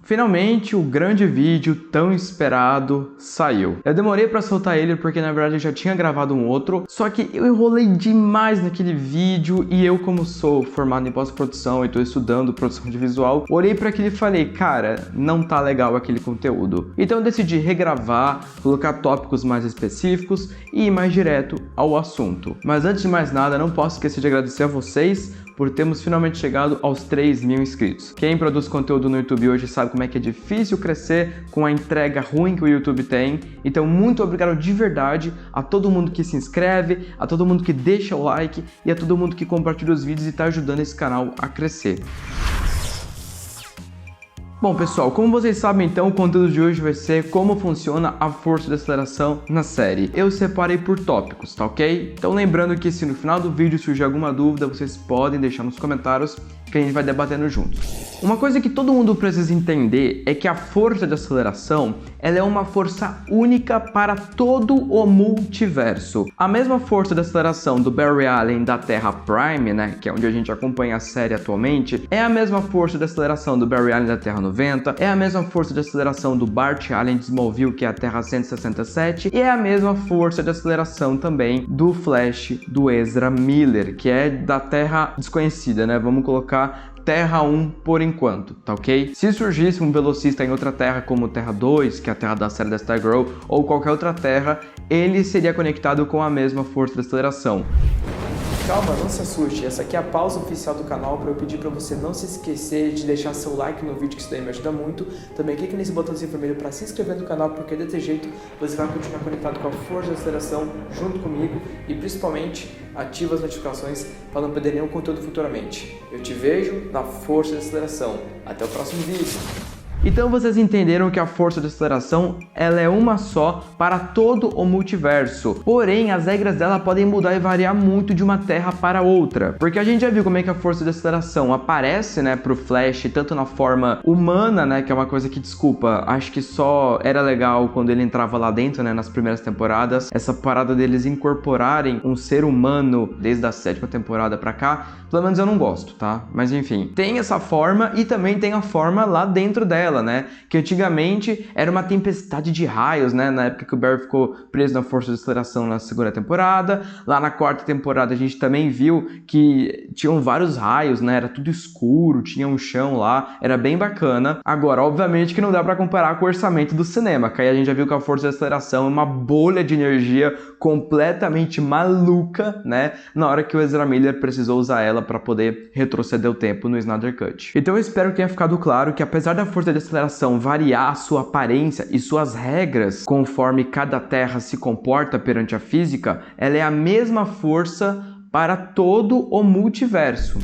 Finalmente, o grande vídeo tão esperado saiu. Eu demorei pra soltar ele porque na verdade eu já tinha gravado um outro, só que eu enrolei demais naquele vídeo e eu, como sou formado em pós-produção e tô estudando produção de visual, olhei pra aquilo e falei, cara, não tá legal aquele conteúdo. Então eu decidi regravar, colocar tópicos mais específicos e ir mais direto ao assunto. Mas antes de mais nada, não posso esquecer de agradecer a vocês por termos finalmente chegado aos 3.000 inscritos. Quem produz conteúdo no YouTube hoje sabe como é que é difícil crescer com a entrega ruim que o YouTube tem. Então, muito obrigado de verdade a todo mundo que se inscreve, a todo mundo que deixa o like e a todo mundo que compartilha os vídeos e está ajudando esse canal a crescer. Bom pessoal, como vocês sabem então, o conteúdo de hoje vai ser como funciona a força de aceleração na série. Eu separei por tópicos, tá ok? Então lembrando que se no final do vídeo surgir alguma dúvida, vocês podem deixar nos comentários que a gente vai debatendo juntos. Uma coisa que todo mundo precisa entender é que a força de aceleração ela é uma força única para todo o multiverso. A mesma força de aceleração do Barry Allen da Terra Prime, né, que é onde a gente acompanha a série atualmente, é a mesma força de aceleração do Barry Allen da Terra 90, é a mesma força de aceleração do Bart Allen de Smallville, que é a Terra 167, e é a mesma força de aceleração também do Flash do Ezra Miller, que é da Terra desconhecida, né? Vamos colocar Terra 1 por enquanto, tá ok? Se surgisse um velocista em outra terra como Terra 2, que é a terra da série da Stargirl, ou qualquer outra terra, ele seria conectado com a mesma força de aceleração. Calma, não se assuste, essa aqui é a pausa oficial do canal para eu pedir para você não se esquecer de deixar seu like no vídeo, que isso daí me ajuda muito. Também clique nesse botãozinho vermelho para se inscrever no canal, porque desse jeito você vai continuar conectado com a força de aceleração junto comigo e principalmente ativa as notificações para não perder nenhum conteúdo futuramente. Eu te vejo na força de aceleração. Até o próximo vídeo. Então vocês entenderam que a força de aceleração ela é uma só para todo o multiverso. Porém, as regras dela podem mudar e variar muito de uma terra para outra. Porque a gente já viu como é que a força de aceleração aparece, né, pro Flash, tanto na forma humana, né, que é uma coisa que, desculpa, acho que só era legal quando ele entrava lá dentro, né, nas primeiras temporadas. Essa parada deles incorporarem um ser humano desde a 7ª temporada pra cá, pelo menos eu não gosto, tá? Mas enfim, tem essa forma e também tem a forma lá dentro dela, né? Que antigamente era uma tempestade de raios, né? Na época que o Barry ficou preso na força de aceleração na 2ª temporada. Lá na 4ª temporada a gente também viu que tinham vários raios, né? Era tudo escuro, tinha um chão lá, era bem bacana. Agora, obviamente que não dá pra comparar com o orçamento do cinema, que aí a gente já viu que a força de aceleração é uma bolha de energia completamente maluca, né? Na hora que o Ezra Miller precisou usar ela para poder retroceder o tempo no Snyder Cut. Então eu espero que tenha ficado claro que apesar da força de aceleração variar a sua aparência e suas regras conforme cada terra se comporta perante a física, ela é a mesma força para todo o multiverso.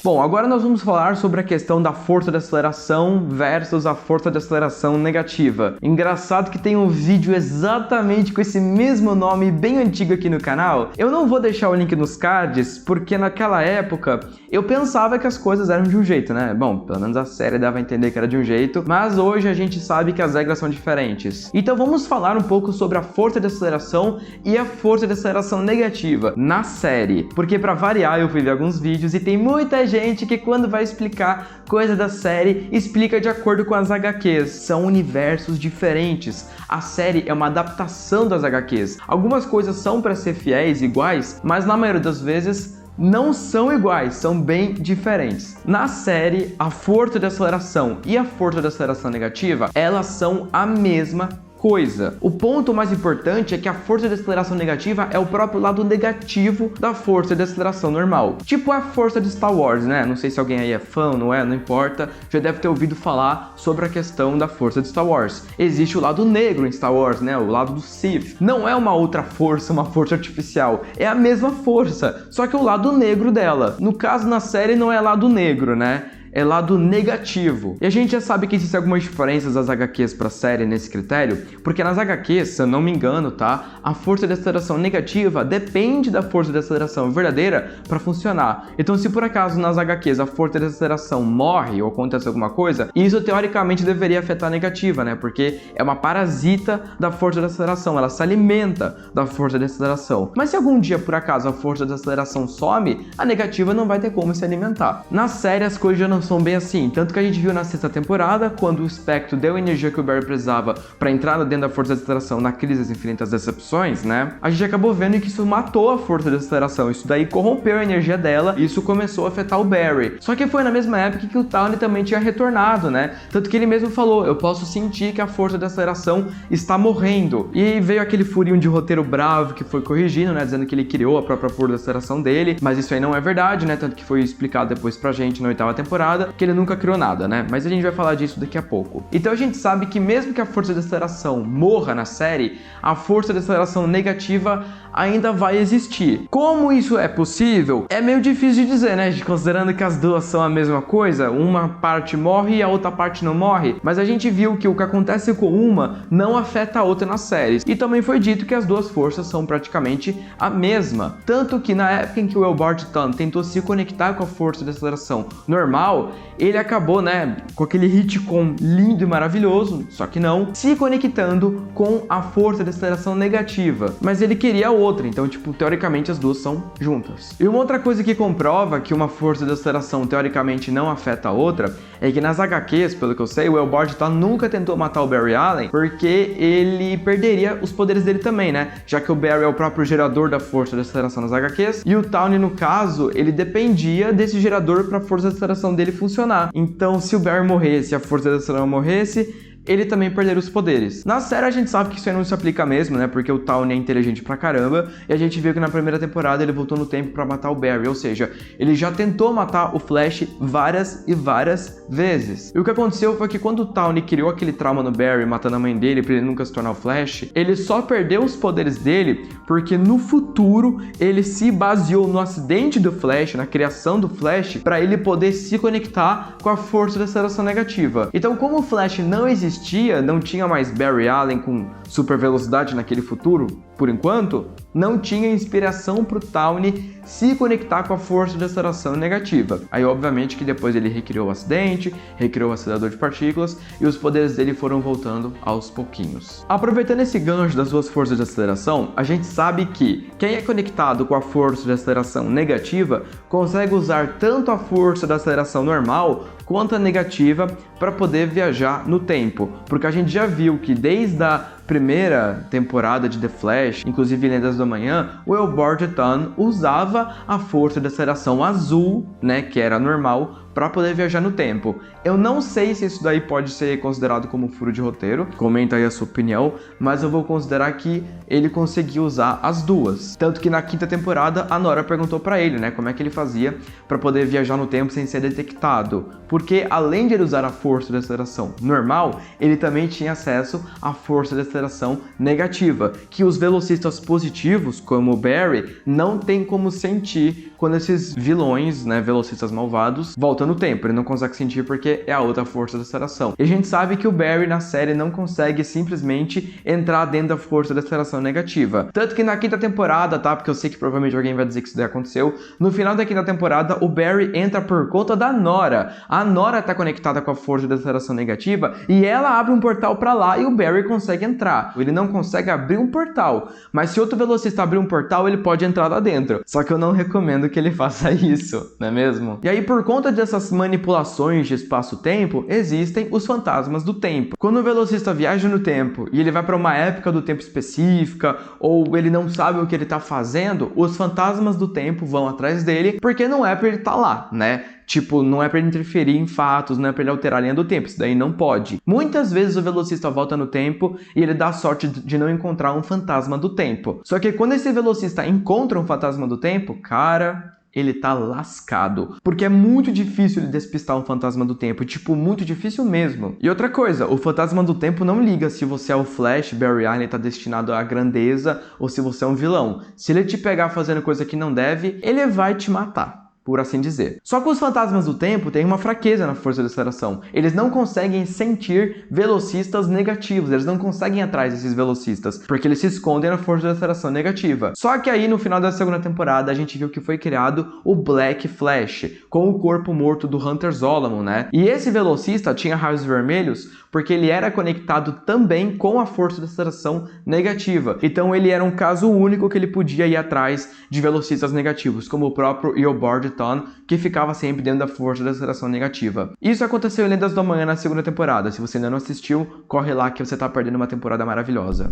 Bom, agora nós vamos falar sobre a questão da força de aceleração versus a força de aceleração negativa. Engraçado que tem um vídeo exatamente com esse mesmo nome bem antigo aqui no canal. Eu não vou deixar o link nos cards, porque naquela época eu pensava que as coisas eram de um jeito, né? Bom, pelo menos a série dava a entender que era de um jeito, mas hoje a gente sabe que as regras são diferentes. Então vamos falar um pouco sobre a força de aceleração e a força de aceleração negativa na série. Porque para variar eu fui ver alguns vídeos e tem muita gente que quando vai explicar coisa da série, explica de acordo com as HQs. São universos diferentes. A série é uma adaptação das HQs. Algumas coisas são para ser fiéis, iguais, mas na maioria das vezes não são iguais, são bem diferentes. Na série, a força de aceleração e a força de aceleração negativa, elas são a mesma coisa. O ponto mais importante é que a força de aceleração negativa é o próprio lado negativo da força de aceleração normal. Tipo a força de Star Wars, né? Não sei se alguém aí é fã, não é? Não importa. Já deve ter ouvido falar sobre a questão da força de Star Wars. Existe o lado negro em Star Wars, né? O lado do Sith. Não é uma outra força, uma força artificial. É a mesma força, só que o lado negro dela. No caso, na série, não é lado negro, né? É lado negativo. E a gente já sabe que existem algumas diferenças das HQs para a série nesse critério, porque nas HQs, se eu não me engano, tá? A força de aceleração negativa depende da força de aceleração verdadeira para funcionar. Então, se por acaso nas HQs a força de aceleração morre ou acontece alguma coisa, isso teoricamente deveria afetar a negativa, né? Porque é uma parasita da força de aceleração, ela se alimenta da força de aceleração. Mas se algum dia por acaso a força de aceleração some, a negativa não vai ter como se alimentar. Na série as coisas já não não são bem assim. Tanto que a gente viu na 6ª temporada, quando o Spectro deu a energia que o Barry precisava pra entrar dentro da Força de Aceleração na crise das infinitas decepções, né? A gente acabou vendo que isso matou a Força de Aceleração. Isso daí corrompeu a energia dela e isso começou a afetar o Barry. Só que foi na mesma época que o Towne também tinha retornado, né? Tanto que ele mesmo falou, eu posso sentir que a Força de Aceleração está morrendo. E veio aquele furinho de roteiro bravo que foi corrigindo, né? Dizendo que ele criou a própria Força de Aceleração dele. Mas isso aí não é verdade, né? Tanto que foi explicado depois pra gente na 8ª temporada, que ele nunca criou nada, né? Mas a gente vai falar disso daqui a pouco. Então a gente sabe que mesmo que a Força de Aceleração morra na série, a Força de Aceleração negativa ainda vai existir. Como isso é possível? É meio difícil de dizer, né? Considerando que as duas são a mesma coisa, uma parte morre e a outra parte não morre, mas a gente viu que o que acontece com uma não afeta a outra nas séries. E também foi dito que as duas forças são praticamente a mesma. Tanto que na época em que o Eobard Thawne tentou se conectar com a Força de Aceleração normal, ele acabou, né, com aquele retcon lindo e maravilhoso, só que não, se conectando com a Força de Aceleração negativa. Mas ele queria outra, então, tipo, teoricamente as duas são juntas. E uma outra coisa que comprova que uma Força de Aceleração teoricamente não afeta a outra é que nas HQs, pelo que eu sei, o Eobard Thawne nunca tentou matar o Barry Allen porque ele perderia os poderes dele também, né? Já que o Barry é o próprio gerador da Força de Aceleração nas HQs e o Towne, no caso, ele dependia desse gerador para a Força de Aceleração dele funcionar. Então, se o Barry morresse e a Força de Aceleração morresse, ele também perderia os poderes. Na série a gente sabe que isso aí não se aplica mesmo, né? Porque o Towne é inteligente pra caramba e a gente viu que na primeira temporada ele voltou no tempo pra matar o Barry, ou seja, ele já tentou matar o Flash várias e várias vezes. E o que aconteceu foi que quando o Towne criou aquele trauma no Barry, matando a mãe dele pra ele nunca se tornar o Flash, ele só perdeu os poderes dele porque no futuro ele se baseou no acidente do Flash, na criação do Flash, pra ele poder se conectar com a Força de Aceleração negativa. Então, como o Flash não existia, não tinha mais Barry Allen com super velocidade naquele futuro, por enquanto, não tinha inspiração pro Towne se conectar com a Força de Aceleração negativa. Aí, obviamente, que depois ele recriou o acidente, recriou o acelerador de partículas e os poderes dele foram voltando aos pouquinhos. Aproveitando esse gancho das duas forças de aceleração, a gente sabe que quem é conectado com a Força de Aceleração negativa consegue usar tanto a Força de Aceleração normal quanto a negativa para poder viajar no tempo, porque a gente já viu que desde a primeira temporada de The Flash, inclusive em Lendas do Amanhã, o Eobard Thawne usava a Força de Aceleração azul, né, que era normal, para poder viajar no tempo. Eu não sei se isso daí pode ser considerado como furo de roteiro, comenta aí a sua opinião, mas eu vou considerar que ele conseguiu usar as duas. Tanto que na 5ª temporada a Nora perguntou para ele, né, como é que ele fazia para poder viajar no tempo sem ser detectado. Porque além de ele usar a Força de Aceleração normal, ele também tinha acesso à Força de Aceleração negativa, que os velocistas positivos, como o Barry, não tem como sentir quando esses vilões, né, velocistas malvados, voltam no tempo. Ele não consegue sentir porque é a outra Força de Aceleração. E a gente sabe que o Barry na série não consegue simplesmente entrar dentro da Força de Aceleração negativa. Tanto que na 5ª temporada, tá? Porque eu sei que provavelmente alguém vai dizer que isso daí aconteceu. No final da 5ª temporada, o Barry entra por conta da Nora. A Nora tá conectada com a Força de Aceleração negativa e ela abre um portal pra lá e o Barry consegue entrar. Ele não consegue abrir um portal, mas se outro velocista abrir um portal, ele pode entrar lá dentro. Só que eu não recomendo que ele faça isso, não é mesmo? E aí, por conta dessas manipulações de espaço-tempo, existem os fantasmas do tempo. Quando o velocista viaja no tempo e ele vai para uma época do tempo específica, ou ele não sabe o que ele tá fazendo, os fantasmas do tempo vão atrás dele, porque não é pra ele estar lá, né? Tipo, não é pra ele interferir em fatos, não é pra ele alterar a linha do tempo, isso daí não pode. Muitas vezes o velocista volta no tempo e ele dá sorte de não encontrar um fantasma do tempo. Só que quando esse velocista encontra um fantasma do tempo, cara, ele tá lascado. Porque é muito difícil ele despistar um fantasma do tempo, tipo, muito difícil mesmo. E outra coisa, o fantasma do tempo não liga se você é o Flash, Barry Allen tá destinado à grandeza, ou se você é um vilão. Se ele te pegar fazendo coisa que não deve, ele vai te matar, por assim dizer. Só que os fantasmas do tempo têm uma fraqueza na Força de Aceleração. Eles não conseguem sentir velocistas negativos, eles não conseguem ir atrás desses velocistas, porque eles se escondem na Força de Aceleração negativa. Só que aí, no final da 2ª temporada, a gente viu que foi criado o Black Flash, com o corpo morto do Hunter Zolomon, né? E esse velocista tinha raios vermelhos porque ele era conectado também com a Força de Aceleração negativa. Então ele era um caso único que ele podia ir atrás de velocistas negativos, como o próprio Eobard Photon, que ficava sempre dentro da força da aceleração negativa. Isso aconteceu em Lendas do Amanhã na segunda temporada. Se você ainda não assistiu, corre lá que você tá perdendo uma temporada maravilhosa.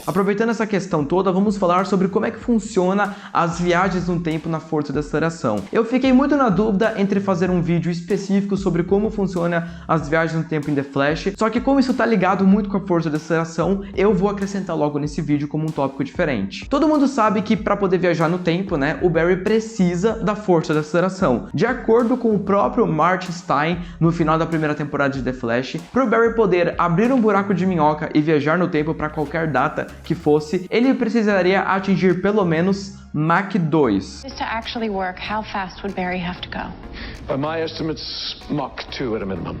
Aproveitando essa questão toda, vamos falar sobre como é que funciona as viagens no tempo na força da aceleração. Eu fiquei muito na dúvida entre fazer um vídeo específico sobre como funciona as viagens no tempo em The Flash, só que como isso tá ligado muito com a força da aceleração, eu vou acrescentar logo nesse vídeo como um tópico diferente. Todo mundo sabe que para poder viajar no tempo, né, o Barry precisa da força da aceleração. De acordo com o próprio Martin Stein, no final da primeira temporada de The Flash, para o Barry poder abrir um buraco de minhoca e viajar no tempo para qualquer data que fosse, ele precisaria atingir pelo menos Mach 2. To actually work, how fast would Barry have to go? By my estimates, Mach 2 at a minimum.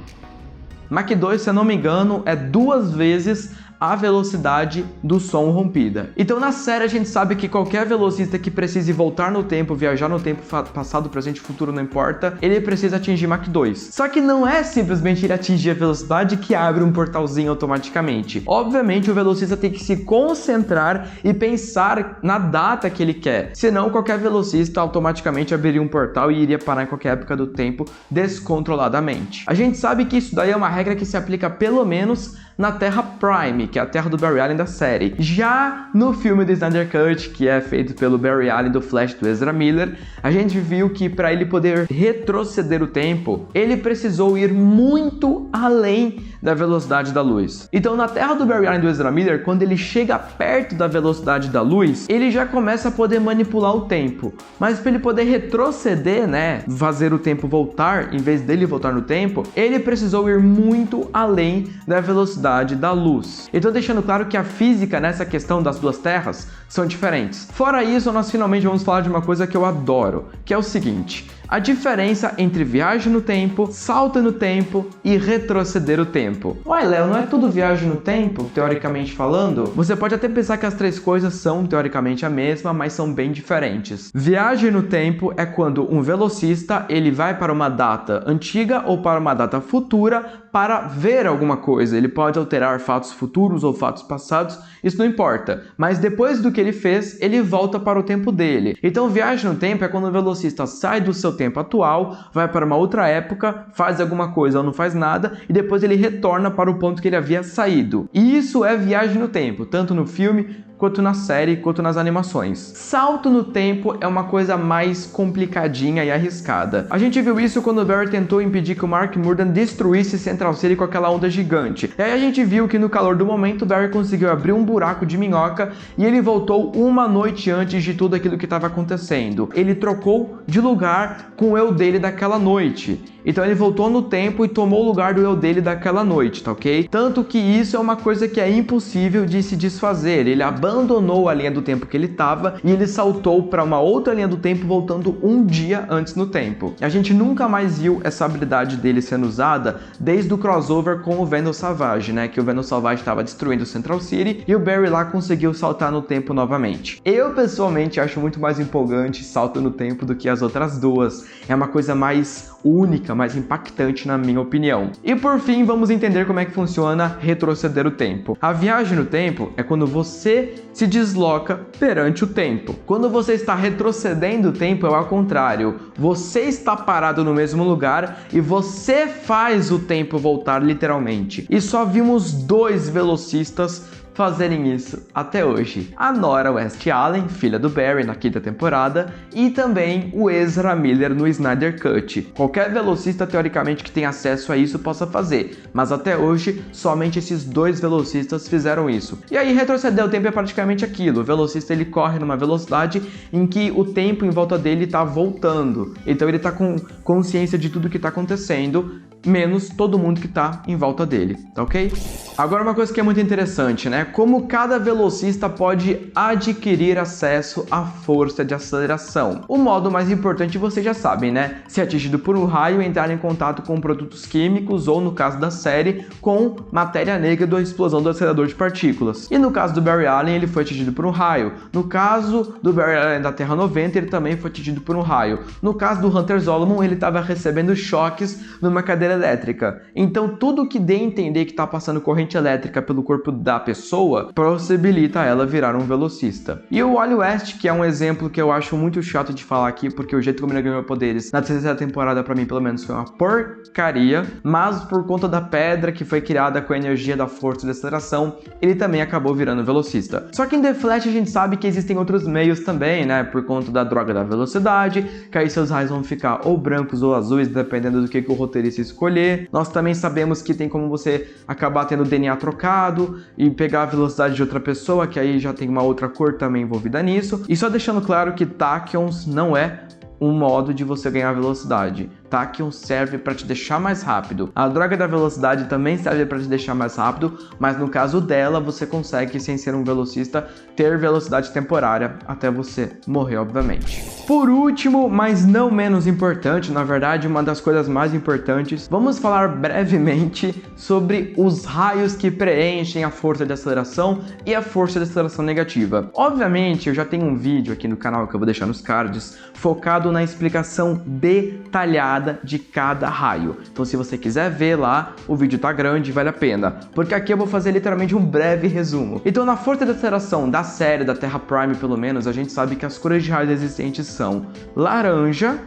Mach 2, se eu não me engano, é 2 vezes a velocidade do som rompida. Então na série a gente sabe que qualquer velocista que precise voltar no tempo, viajar no tempo passado, presente, futuro, não importa, ele precisa atingir Mach 2. Só que não é simplesmente ele atingir a velocidade que abre um portalzinho automaticamente. Obviamente o velocista tem que se concentrar e pensar na data que ele quer. Senão qualquer velocista automaticamente abriria um portal e iria parar em qualquer época do tempo descontroladamente. A gente sabe que isso daí é uma regra que se aplica pelo menos na Terra Prime, que é a terra do Barry Allen da série. Já no filme do Snyder Cut, que é feito pelo Barry Allen do Flash do Ezra Miller, a gente viu que para ele poder retroceder o tempo, ele precisou ir muito além da velocidade da luz. Então na terra do Barry Allen do Ezra Miller, quando ele chega perto da velocidade da luz, ele já começa a poder manipular o tempo. Mas para ele poder retroceder, né, fazer o tempo voltar, em vez dele voltar no tempo, ele precisou ir muito além da velocidade da luz. Então deixando claro que a física nessa questão das duas terras são diferentes. Fora isso, nós finalmente vamos falar de uma coisa que eu adoro, que é o seguinte: a diferença entre viagem no tempo, salto no tempo e retroceder o tempo. Uai, Léo, não é tudo viagem no tempo, teoricamente falando? Você pode até pensar que as três coisas são teoricamente a mesma, mas são bem diferentes. Viagem no tempo é quando um velocista ele vai para uma data antiga ou para uma data futura para ver alguma coisa. Ele pode alterar fatos futuros ou fatos passados, isso não importa. Mas depois do que ele fez, ele volta para o tempo dele. Então viagem no tempo é quando o velocista sai do seu tempo atual, vai para uma outra época, faz alguma coisa ou não faz nada, e depois ele retorna para o ponto que ele havia saído. E isso é viagem no tempo, tanto no filme, quanto na série, quanto nas animações. Salto no tempo é uma coisa mais complicadinha e arriscada. A gente viu isso quando o Barry tentou impedir que o Mark Murden destruísse Central City com aquela onda gigante. E aí a gente viu que no calor do momento o Barry conseguiu abrir um buraco de minhoca e ele voltou uma noite antes de tudo aquilo que estava acontecendo. Ele trocou de lugar com o eu dele daquela noite. Então ele voltou no tempo e tomou o lugar do eu dele daquela noite, tá ok? Tanto que isso é uma coisa que é impossível de se desfazer. Ele abandonou a linha do tempo que ele estava e ele saltou para uma outra linha do tempo voltando um dia antes no tempo. A gente nunca mais viu essa habilidade dele sendo usada desde o crossover com o Venom Savage, né? Que o Venom Savage estava destruindo Central City e o Barry lá conseguiu saltar no tempo novamente. Eu pessoalmente acho muito mais empolgante salto no tempo do que as outras duas. É uma coisa mais única, mais impactante na minha opinião. E por fim, vamos entender como é que funciona retroceder o tempo. A viagem no tempo é quando você se desloca perante o tempo. Quando você está retrocedendo o tempo é ao contrário. Você está parado no mesmo lugar e você faz o tempo voltar literalmente. E só vimos 2 velocistas fazerem isso até hoje. A Nora West Allen, filha do Barry na 5ª temporada, e também o Ezra Miller no Snyder Cut. Qualquer velocista teoricamente que tenha acesso a isso possa fazer, mas até hoje somente esses 2 velocistas fizeram isso. E aí retroceder o tempo é praticamente aquilo. O velocista ele corre numa velocidade em que o tempo em volta dele está voltando. Então ele está com consciência de tudo que está acontecendo, menos todo mundo que está em volta dele, tá ok? Agora uma coisa que é muito interessante, né? Como cada velocista pode adquirir acesso à força de aceleração. O modo mais importante vocês já sabem, né? Se atingido por um raio, entrar em contato com produtos químicos ou, no caso da série, com matéria negra da explosão do acelerador de partículas. E no caso do Barry Allen, ele foi atingido por um raio. No caso do Barry Allen da Terra 90, ele também foi atingido por um raio. No caso do Hunter Zolomon, ele estava recebendo choques numa cadeira descarga elétrica. Então tudo que dê a entender que está passando corrente elétrica pelo corpo da pessoa possibilita ela virar um velocista. E o Wally West, que é um exemplo que eu acho muito chato de falar aqui, porque o jeito como ele ganhou poderes na terceira temporada pra mim pelo menos foi uma porcaria, mas por conta da pedra que foi criada com a energia da força de aceleração, ele também acabou virando velocista. Só que em The Flash a gente sabe que existem outros meios também, né, por conta da droga da velocidade, que aí seus raios vão ficar ou brancos ou azuis, dependendo do que o roteirista escolher. Nós também sabemos que tem como você acabar tendo o DNA trocado e pegar a velocidade de outra pessoa, que aí já tem uma outra cor também envolvida nisso. E só deixando claro que Tachyons não é um modo de você ganhar velocidade. Tachyon serve para te deixar mais rápido. A droga da velocidade também serve para te deixar mais rápido, mas no caso dela, você consegue, sem ser um velocista, ter velocidade temporária até você morrer, obviamente. Por último, mas não menos importante, na verdade, uma das coisas mais importantes, vamos falar brevemente sobre os raios que preenchem a força de aceleração e a força de aceleração negativa. Obviamente, eu já tenho um vídeo aqui no canal que eu vou deixar nos cards, focado na explicação detalhada de cada raio. Então se você quiser ver lá, o vídeo tá grande, vale a pena, porque aqui eu vou fazer literalmente um breve resumo. Então na força de aceleração da série da Terra Prime, pelo menos, a gente sabe que as cores de raios existentes são laranja,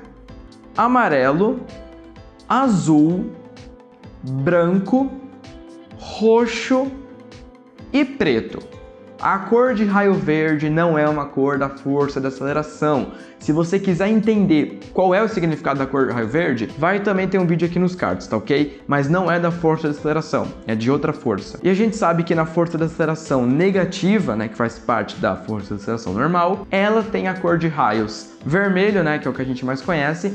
amarelo, azul, branco, roxo e preto. A cor de raio verde não é uma cor da força de aceleração. Se você quiser entender qual é o significado da cor de raio verde, vai também ter um vídeo aqui nos cards, tá ok? Mas não é da força de aceleração, é de outra força. E a gente sabe que na força de aceleração negativa, né, que faz parte da força de aceleração normal, ela tem a cor de raios vermelho, né, que é o que a gente mais conhece,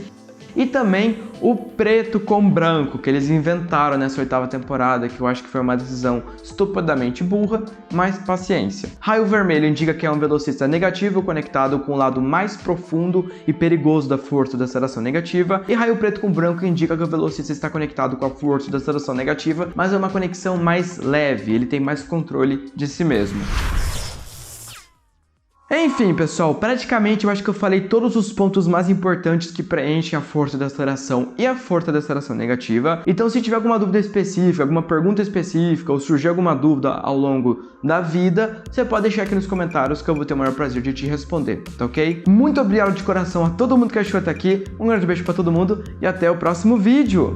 e também o preto com branco, que eles inventaram nessa 8ª temporada, que eu acho que foi uma decisão estupidamente burra, mas paciência. Raio vermelho indica que é um velocista negativo conectado com o lado mais profundo e perigoso da força de aceleração negativa, e raio preto com branco indica que o velocista está conectado com a força de aceleração negativa, mas é uma conexão mais leve, ele tem mais controle de si mesmo. Enfim, pessoal, praticamente eu acho que eu falei todos os pontos mais importantes que preenchem a força de aceleração e a força de aceleração negativa. Então, se tiver alguma dúvida específica, alguma pergunta específica ou surgir alguma dúvida ao longo da vida, você pode deixar aqui nos comentários que eu vou ter o maior prazer de te responder, tá ok? Muito obrigado de coração a todo mundo que achou até aqui, um grande beijo pra todo mundo e até o próximo vídeo!